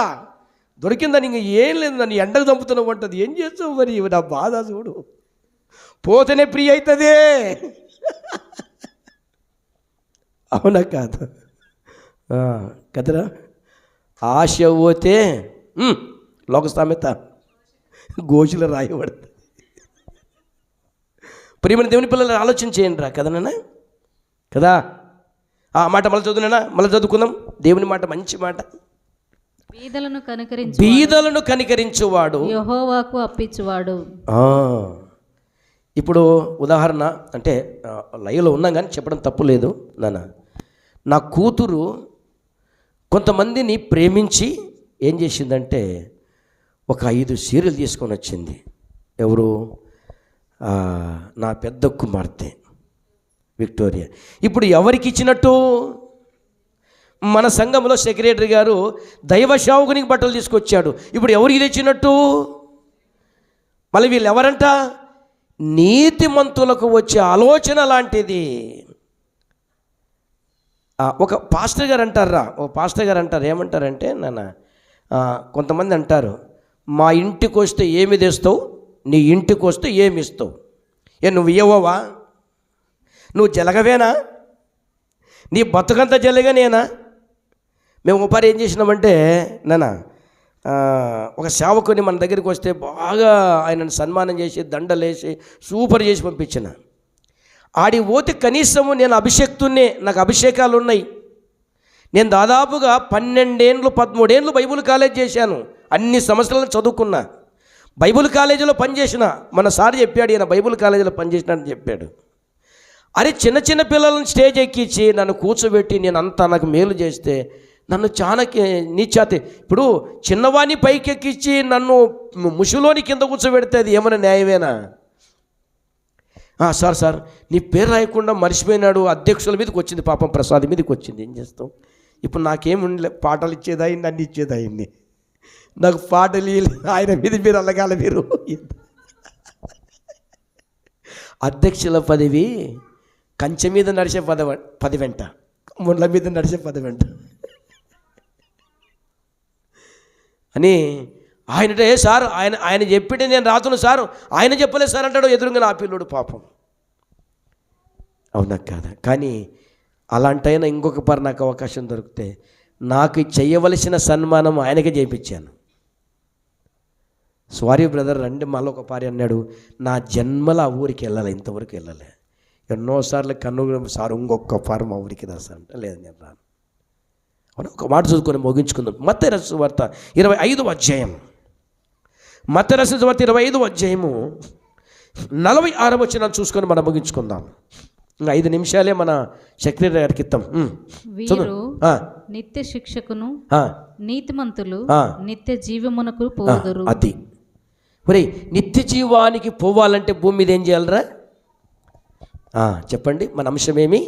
దొరికిందని ఇంక ఏం లేదు, నన్ను ఎండకు చంపుతున్నావు అంటది. ఏం చేస్తావు మరి? నా బాధ చూడు. పోతేనే ఫ్రీ అవుతుంది. అవునా కాదు? కదరా? ఆశ పోతే లోక సామెత గోషులు రాయబడుతుంది. ప్రియమైన దేవుని పిల్లలు ఆలోచన చేయండి రా. కదా నాన్న? కదా? ఆ మాట మళ్ళీ చదువుకుందాం. దేవుని మాట మంచి మాట. బీదలను కనికరించువాడు
యెహోవాకు అప్పించువాడు.
ఇప్పుడు ఉదాహరణ అంటే లైవ్లో ఉన్నాం కానీ చెప్పడం తప్పు లేదు నాన్న. నా కూతురు కొంతమందిని ప్రేమించి ఏం చేసిందంటే ఒక 5 చీరలు తీసుకొని వచ్చింది. ఎవరు? నా పెద్ద కుమార్తె విక్టోరియా. ఇప్పుడు ఎవరికి ఇచ్చినట్టు? మన సంఘంలో సెక్రటరీ గారు దైవ సేవకునికి బట్టలు తీసుకొచ్చాడు. ఇప్పుడు ఎవరికి తెచ్చినట్టు? మళ్ళీ వీళ్ళు ఎవరంట? నీతిమంతులకు వచ్చే ఆలోచన లాంటిది. ఒక పాస్టర్ గారు అంటారు ఏమంటారంటే నాన్న, కొంతమంది అంటారు, మా ఇంటికి వస్తే ఏమి తెస్తావు, నీ ఇంటికి వస్తే ఏమి ఇస్తావు? నువ్వు ఇవ్వవా? నువ్వు జలగవేనా? నీ బతుకంతా జలగనేనా? మేము ఒకసారి ఏం చేసినామంటే నాన్న, ఒక సేవకుని మన దగ్గరికి వస్తే బాగా ఆయనను సన్మానం చేసి దండలేసి సూపర్ చేసి పంపించిన. ఆడి పోతే కనీసము నేను అభిషేక్తున్నే, నాకు అభిషేకాలు ఉన్నాయి. నేను దాదాపుగా 12 ఏళ్ళు 13 ఏళ్ళు బైబుల్ కాలేజ్ చేశాను. అన్ని సంవత్సరాలు చదువుకున్నా. బైబుల్ కాలేజీలో పనిచేసిన. మన సార్ చెప్పాడు, ఈయన బైబుల్ కాలేజీలో పనిచేసినాడని చెప్పాడు. అరే చిన్న పిల్లలను స్టేజ్ ఎక్కించి నన్ను కూర్చోబెట్టి నేను అంతా నాకు మేలు చేస్తే నన్ను చాలా నీచాతే. ఇప్పుడు చిన్నవాణి పైకి ఎక్కించి నన్ను ముషులోని కింద కూర్చోబెడితే అది ఏమైనా న్యాయమేనా? సార్ నీ పేరు రాయకుండా మర్చిపోయినాడు. అధ్యక్షుల మీదకి వచ్చింది, పాపం ప్రసాద్ మీదకి వచ్చింది. ఏం చేస్తాం? ఇప్పుడు నాకేం ఉండలే, పాటలు ఇచ్చేదాయింది, అన్ని ఇచ్చేదాయింది.
నాకు పాటలు ఆయన మీద మీరు అల్లగాల మీరు. అధ్యక్షుల పదవి కంచె మీద నడిచే పదవెంట, ముండ్ల మీద నడిచే పదవెంట అని ఆయనంటే, సార్ ఆయన చెప్పింటే నేను రాతున్నా సార్, ఆయన చెప్పలేదు సార్ అంటాడు ఎదురుగా నా పిల్లోడు పాపం. అవునా కాదా? కానీ అలాంటైనా ఇంకొక పరి నాకు అవకాశం దొరికితే నాకు చేయవలసిన సన్మానం ఆయనకే చేయించాను. సారీ బ్రదర్ రండి మళ్ళీ ఒక పారి అన్నాడు. నా జన్మల ఆ ఊరికి వెళ్ళాలి, ఇంతవరకు వెళ్ళలే. ఎన్నోసార్లు కన్ను సార్ ఇంకొక పారి మా ఊరికి రా సార్ అంటే, లేదు నేను రాను. అవును, ఒక మాట చదువుకొని ముగించుకుందాం. మత్తయి రాసిన సువార్త 25వ అధ్యాయం, మత్తయి రాసిన సువార్త 25వ అధ్యాయము 46వ వచనం చూసుకొని మనం ముగించుకుందాం. ఇంకా 5 నిమిషాలే మన సెక్రటరీ గారికి ఇస్తాం.
వీరు నిత్య శిక్షకును నీతిమంతులు నిత్య జీవమునకు పోదురు.
అది ఒరే, నిత్య జీవానికి పోవాలంటే భూమి మీద ఏం చేయాలరా? చెప్పండి. మన అంశమేమి?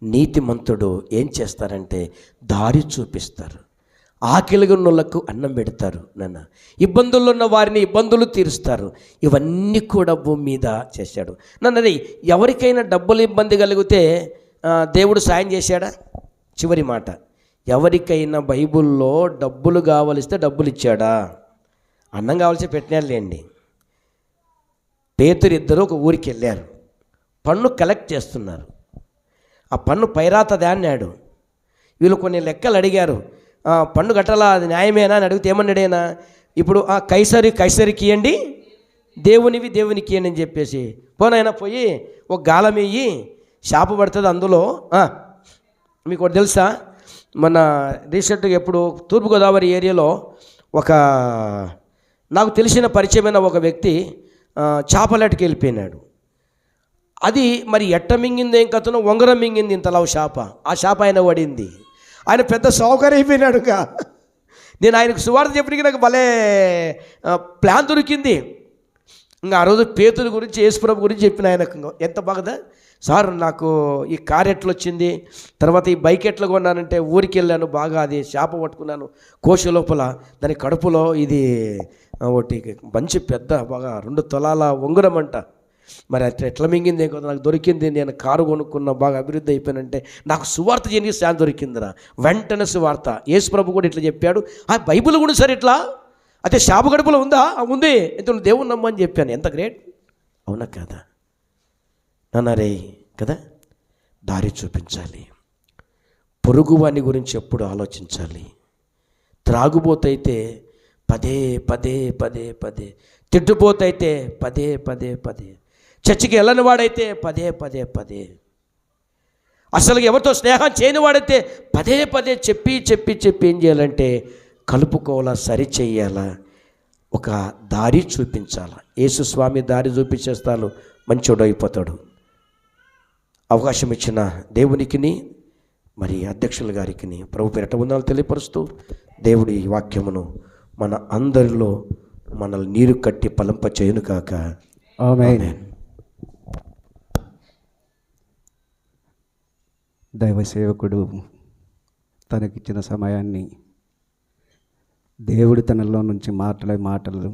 నీతిమంతుడు ఏం చేస్తారంటే దారి చూపిస్తారు, ఆకలిగా ఉన్నోళ్ళకు అన్నం పెడతారు, నాన్న ఇబ్బందుల్లో ఉన్న వారిని ఇబ్బందులు తీరుస్తారు. ఇవన్నీ కూడా భూమి మీద చేశాడు. నన్నది ఎవరికైనా డబ్బులు ఇబ్బంది కలిగితే దేవుడు సాయం చేశాడా? చివరి మాట, ఎవరికైనా బైబిల్లో డబ్బులు కావలిస్తే డబ్బులు ఇచ్చాడా? అన్నం కావాల్సి పెట్టినారులేండి. పేతురు ఇద్దరు ఒక ఊరికి వెళ్ళారు, పన్ను కలెక్ట్ చేస్తున్నారు. ఆ పన్ను పైరాతదా అన్నాడు. వీళ్ళు కొన్ని లెక్కలు అడిగారు, పన్ను కట్టాలా, అది న్యాయమేనా అని అడిగితే ఏమన్నాడైనా, ఇప్పుడు కైసరికి ఇవ్వండి, దేవునికి ఇవ్వండి అని చెప్పేసి, పోనైనా పోయి ఒక గాలం వేయి, షాపు పడుతుంది అందులో. మీకు ఒకటి తెలుసా, మన రీసెంట్గా ఎప్పుడు తూర్పుగోదావరి ఏరియాలో ఒక నాకు తెలిసిన పరిచయమైన ఒక వ్యక్తి చేపలటికి వెళ్ళిపోయినాడు. అది మరి ఎట్ట మింగింది ఏం కథనో, ఉంగరం మింగింది ఇంతలావు చేప. ఆ చేప ఆయన పడింది. ఆయన పెద్ద సౌకర్యం అయిపోయినాడుగా. నేను ఆయనకు సువార్త చెప్పడానికి నాకు భలే ప్లాన్ దొరికింది. ఇంకా ఆ రోజు పేతురు గురించి, యేసుప్రభు గురించి చెప్పిన ఆయనకు. ఎంత బాగదా సార్, నాకు ఈ కార్ ఎట్లా వచ్చింది, తర్వాత ఈ బైక్ ఎట్లా కొన్నానంటే, ఊరికి వెళ్ళాను, బాగా అది చేప పట్టుకున్నాను, కోశ లోపల దాని కడుపులో ఇది ఒకటి మంచి పెద్ద బాగా 2 తులాల ఉంగరం అంట. మరి అట్లా ఎట్లా మింగింది కదా, నాకు దొరికింది, నేను కారు కొనుక్కున్న, బాగా అభివృద్ధి అయిపోయినంటే నాకు సువార్త చేయడానికి శాంతి దొరికిందిరా. వెంటనే సువార్త, యేసుప్రభు కూడా ఇట్లా చెప్పాడు, ఆ బైబిల్ కూడా సరే ఇట్లా అయితే శాప గడుపులో ఉందా? ఉంది, అయితే దేవుని నమ్మని చెప్పాను. ఎంత గ్రేట్, అవునా కదా? నన్నరే కదా. దారి చూపించాలి, పొరుగువాని గురించి ఎప్పుడు ఆలోచించాలి. త్రాగుబోతైతే పదే పదే పదే పదే, తిట్టుబోతైతే పదే పదే పదే, చర్చికి వెళ్ళని వాడైతే పదే పదే పదే, అసలు ఎవరితో స్నేహం చేయని వాడైతే పదే పదే చెప్పి చెప్పి చెప్పి ఏం చేయాలంటే కలుపుకోవాలా, సరి చెయ్యాలా, ఒక దారి చూపించాలా. యేసుస్వామి దారి చూపించేస్తాను, మంచోడు అయిపోతాడు. అవకాశం ఇచ్చిన దేవునికిని మరి అధ్యక్షుల గారికి ప్రభు పేరట వందనాలు తెలియపరుస్తూ, దేవుడి వాక్యమును మన అందరిలో మనల్ని నీరు కట్టి పలంప చేయును కాక.
ఆమేన్. దైవ సేవకుడు తనకిచ్చిన సమయాన్ని దేవుడు తనలో నుంచి మాటలు